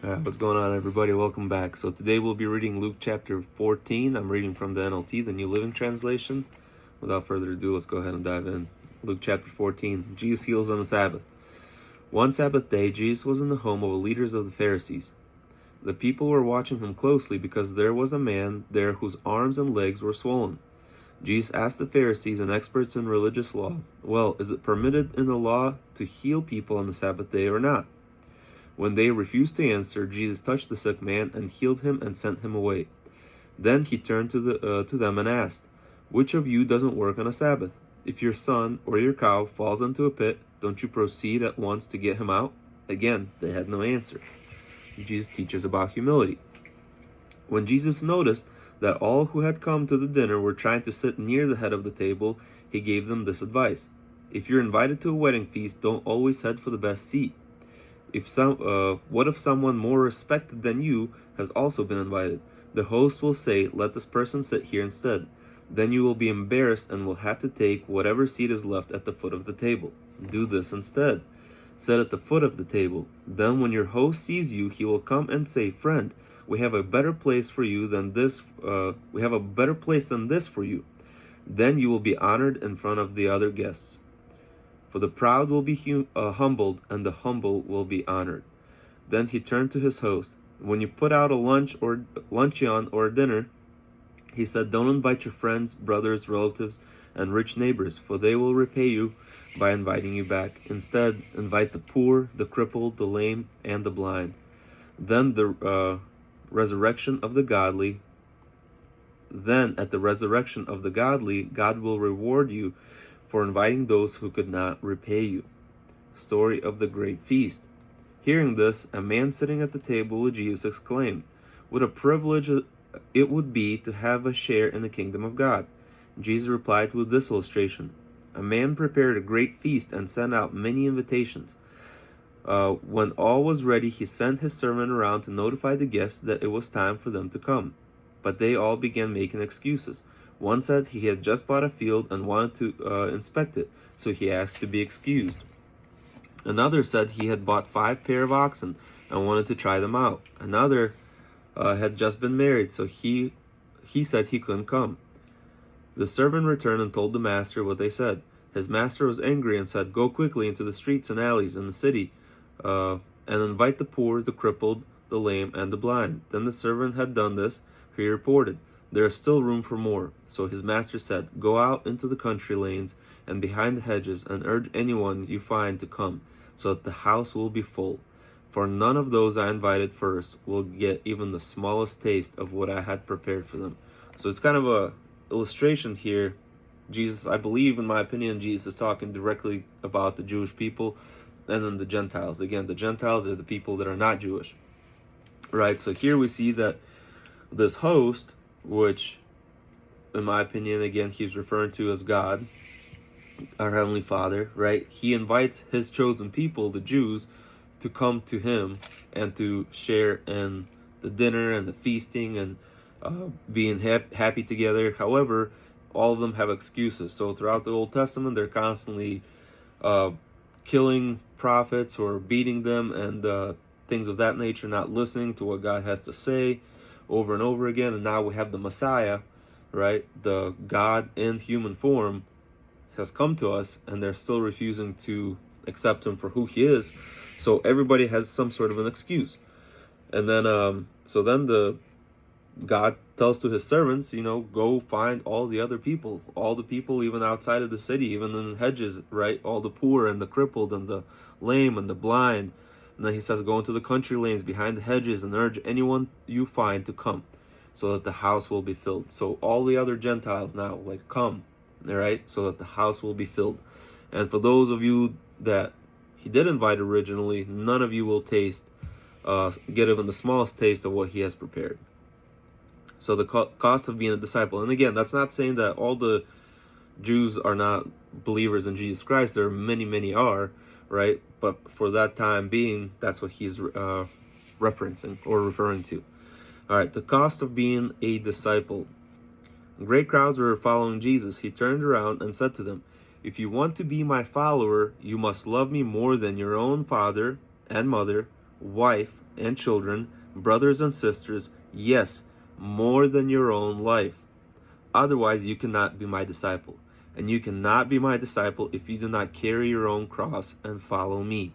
What's going on, everybody? Welcome back. So today we'll be reading Luke chapter 14. I'm reading from the NLT, the New Living Translation. Without further ado, let's go ahead and dive in. Luke chapter 14. Jesus heals on the Sabbath. One Sabbath day, Jesus was in the home of the leaders of the Pharisees. The people were watching him closely because there was a man there whose arms and legs were swollen. Jesus asked the Pharisees and experts in religious law, "Well, is it permitted in the law to heal people on the Sabbath day or not?" When they refused to answer, Jesus touched the sick man and healed him and sent him away. Then he turned to them and asked, "Which of you doesn't work on a Sabbath? If your son or your cow falls into a pit, don't you proceed at once to get him out?" Again, they had no answer. Jesus teaches about humility. When Jesus noticed that all who had come to the dinner were trying to sit near the head of the table, he gave them this advice. If you're invited to a wedding feast, don't always head for the best seat. What if someone more respected than you has also been invited? The host will say, "Let this person sit here instead." Then you will be embarrassed and will have to take whatever seat is left at the foot of the table. Do this instead. Sit at the foot of the table. Then when your host sees you, he will come and say, "Friend, we have a better place than this for you." Then you will be honored in front of the other guests. For the proud will be humbled, and the humble will be honored. Then he turned to his host. "When you put out a luncheon or a dinner," he said, "don't invite your friends, brothers, relatives, and rich neighbors, for they will repay you by inviting you back. Instead, invite the poor, the crippled, the lame, and the blind. Then at the resurrection of the godly, God will reward you for inviting those who could not repay you." Story of the Great Feast. Hearing this, a man sitting at the table with Jesus exclaimed, "What a privilege it would be to have a share in the kingdom of God." Jesus replied with this illustration. A man prepared a great feast and sent out many invitations. When all was ready, he sent his servant around to notify the guests that it was time for them to come. But they all began making excuses. One said he had just bought a field and wanted to inspect it, so he asked to be excused. Another said he had bought 5 pair of oxen and wanted to try them out. Another had just been married, so he said he couldn't come. The servant returned and told the master what they said. His master was angry and said, "Go quickly into the streets and alleys in the city and invite the poor, the crippled, the lame, and the blind." Then the servant had done this. He reported, "There is still room for more." So his master said, "Go out into the country lanes and behind the hedges and urge anyone you find to come, so that the house will be full. For none of those I invited first will get even the smallest taste of what I had prepared for them." So it's kind of a illustration here. Jesus, I believe, in my opinion, Jesus is talking directly about the Jewish people and then the Gentiles. Again, the Gentiles are the people that are not Jewish, right? So here we see that this host, which in my opinion, again, he's referring to as God, our Heavenly Father, right? He invites his chosen people, the Jews, to come to him and to share in the dinner and the feasting and being happy together. However, all of them have excuses. So throughout the Old Testament, they're constantly killing prophets or beating them and things of that nature, not listening to what God has to say over and over again. And now we have the Messiah, right? The God in human form has come to us, and they're still refusing to accept him for who he is. So everybody has some sort of an excuse. And then the God tells to his servants, go find all the other people, all the people even outside of the city, even in the hedges, right? All the poor and the crippled and the lame and the blind. And then he says, go into the country lanes behind the hedges and urge anyone you find to come, so that the house will be filled. So all the other Gentiles now, come, all right, so that the house will be filled. And for those of you that he did invite originally, none of you will get even the smallest taste of what he has prepared. So the cost of being a disciple. And again, that's not saying that all the Jews are not believers in Jesus Christ. There are many, many are, right? But for that time being, that's what he's referencing or referring to. All right, the cost of being a disciple. Great crowds were following Jesus. He turned around and said to them, "If you want to be my follower, you must love me more than your own father and mother, wife and children, brothers and sisters, yes, more than your own life. Otherwise, you cannot be my disciple. And you cannot be my disciple if you do not carry your own cross and follow me.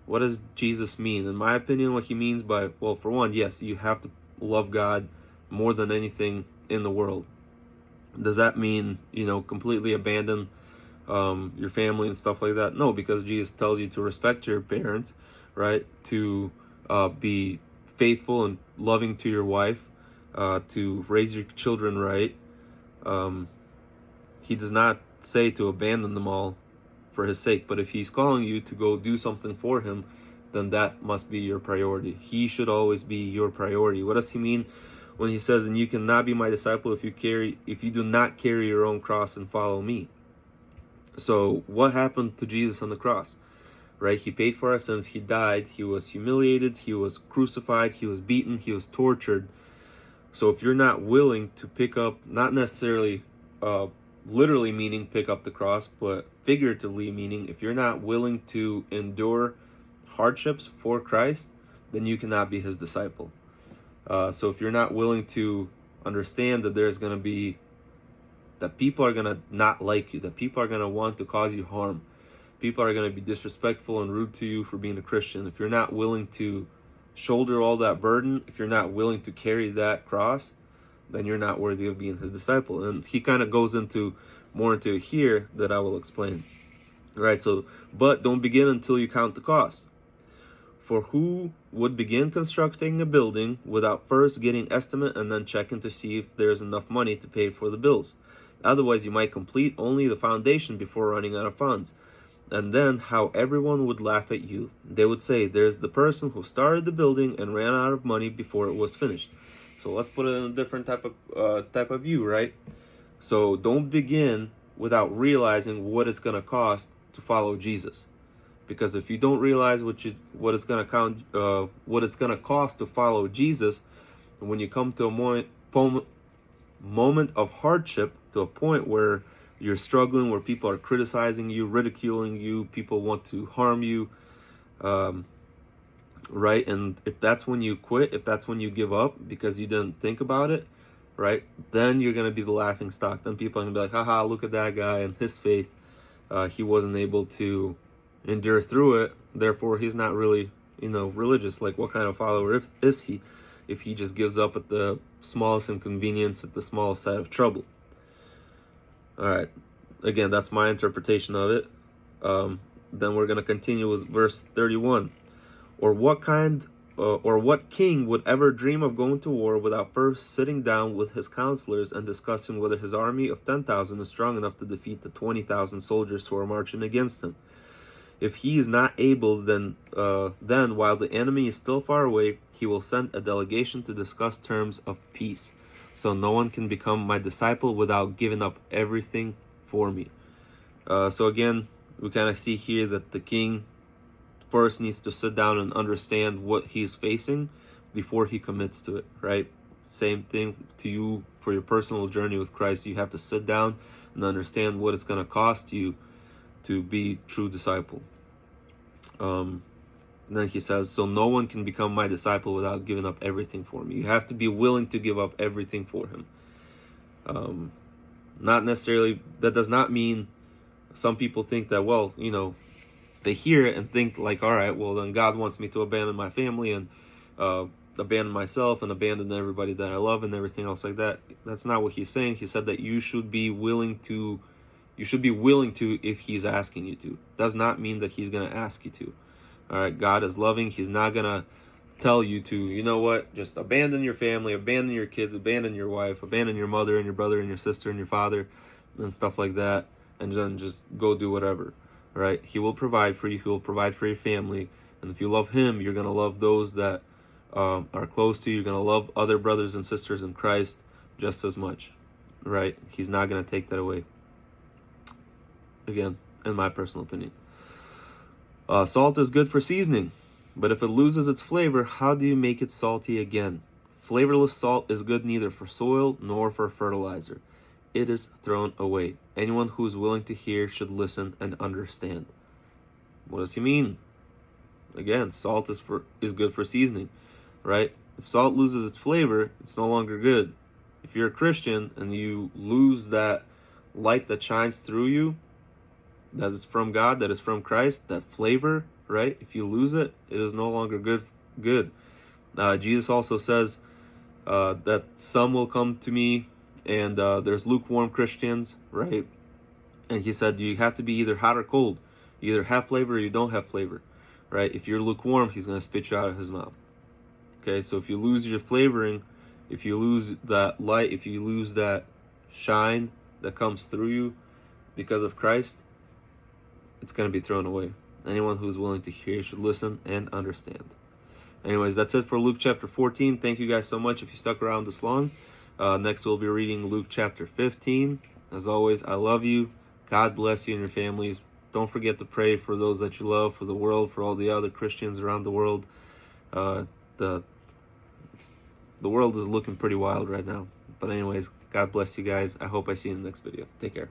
What does Jesus mean? In my opinion, what he means by, well, for one, yes, you have to love God more than anything in the world. Does that mean, completely abandon your family and stuff like that? No, because Jesus tells you to respect your parents, right? To be faithful and loving to your wife, to raise your children right. He does not say to abandon them all for his sake, but if he's calling you to go do something for him, then that must be your priority. He should always be your priority. What does he mean when he says, and you cannot be my disciple if you do not carry your own cross and follow me? So what happened to Jesus on the cross? Right? He paid for our sins. He died. He was humiliated. He was crucified. He was beaten. He was tortured. So if you're not willing to pick up, not necessarily literally meaning pick up the cross, but figuratively meaning if you're not willing to endure hardships for Christ, then you cannot be his disciple. So if you're not willing to understand that there's going to be, that people are going to not like you, that people are going to want to cause you harm, people are going to be disrespectful and rude to you for being a Christian, if you're not willing to shoulder all that burden, if you're not willing to carry that cross, then you're not worthy of being his disciple. And he kind of goes more into it here that I will explain. Right, so, but don't begin until you count the cost. For who would begin constructing a building without first getting estimate and then checking to see if there's enough money to pay for the bills? Otherwise, you might complete only the foundation before running out of funds. And then how everyone would laugh at you. They would say, there's the person who started the building and ran out of money before it was finished. So let's put it in a different type of view, right? So don't begin without realizing what it's going to cost to follow Jesus. Because if you don't realize what it's going to cost to follow Jesus, when you come to a moment of hardship, to a point where you're struggling, where people are criticizing you, ridiculing you, people want to harm you, right? And if that's when you quit, if that's when you give up because you didn't think about it, right, then you're going to be the laughing stock. Then people are going to be like, haha, look at that guy and his faith. He wasn't able to endure through it, therefore he's not really, religious. Like, what kind of follower is he if he just gives up at the smallest inconvenience, at the smallest side of trouble? All right, again, that's my interpretation of it. Then we're going to continue with verse 31. Or what king would ever dream of going to war without first sitting down with his counselors and discussing whether his army of 10,000 is strong enough to defeat the 20,000 soldiers who are marching against him? If he is not able, then while the enemy is still far away, he will send a delegation to discuss terms of peace. So no one can become my disciple without giving up everything for me. So again, we kind of see here that the king first needs to sit down and understand what he's facing before he commits to it, right? Same thing to you for your personal journey with Christ. You have to sit down and understand what it's going to cost you to be true disciple. And then he says, so no one can become my disciple without giving up everything for me. You have to be willing to give up everything for him. Not necessarily, that does not mean, some people think that, well, they hear it and think like, all right, well, then God wants me to abandon my family and abandon myself and abandon everybody that I love and everything else like that. That's not what he's saying. He said that you should be willing to if he's asking you to. Does not mean that he's going to ask you to. All right, God is loving. He's not going to tell you to, just abandon your family, abandon your kids, abandon your wife, abandon your mother and your brother and your sister and your father and stuff like that, and then just go do whatever. Right? He will provide for you. He will provide for your family. And if you love him, you're going to love those that are close to you. You're going to love other brothers and sisters in Christ just as much. Right? He's not going to take that away. Again, in my personal opinion. Salt is good for seasoning, but if it loses its flavor, how do you make it salty again? Flavorless salt is good neither for soil nor for fertilizer. It is thrown away. Anyone who is willing to hear should listen and understand. What does he mean? Again, salt is good for seasoning. right? If salt loses its flavor, it's no longer good. If you're a Christian and you lose that light that shines through you, that is from God, that is from Christ, that flavor, right? If you lose it, it is no longer good. Jesus also says that some will come to me, and there's lukewarm Christians, right? And he said you have to be either hot or cold. You either have flavor or you don't have flavor, right? If you're lukewarm, he's going to spit you out of his mouth. Okay, so if you lose your flavoring, if you lose that light, if you lose that shine that comes through you because of Christ, it's going to be thrown away. Anyone who's willing to hear should listen and understand. Anyways, that's it for Luke chapter 14. Thank you guys so much if you stuck around this long. Next, we'll be reading Luke chapter 15. As always, I love you. God bless you and your families. Don't forget to pray for those that you love, for the world, for all the other Christians around the world. The world is looking pretty wild right now. But anyways, God bless you guys. I hope I see you in the next video. Take care.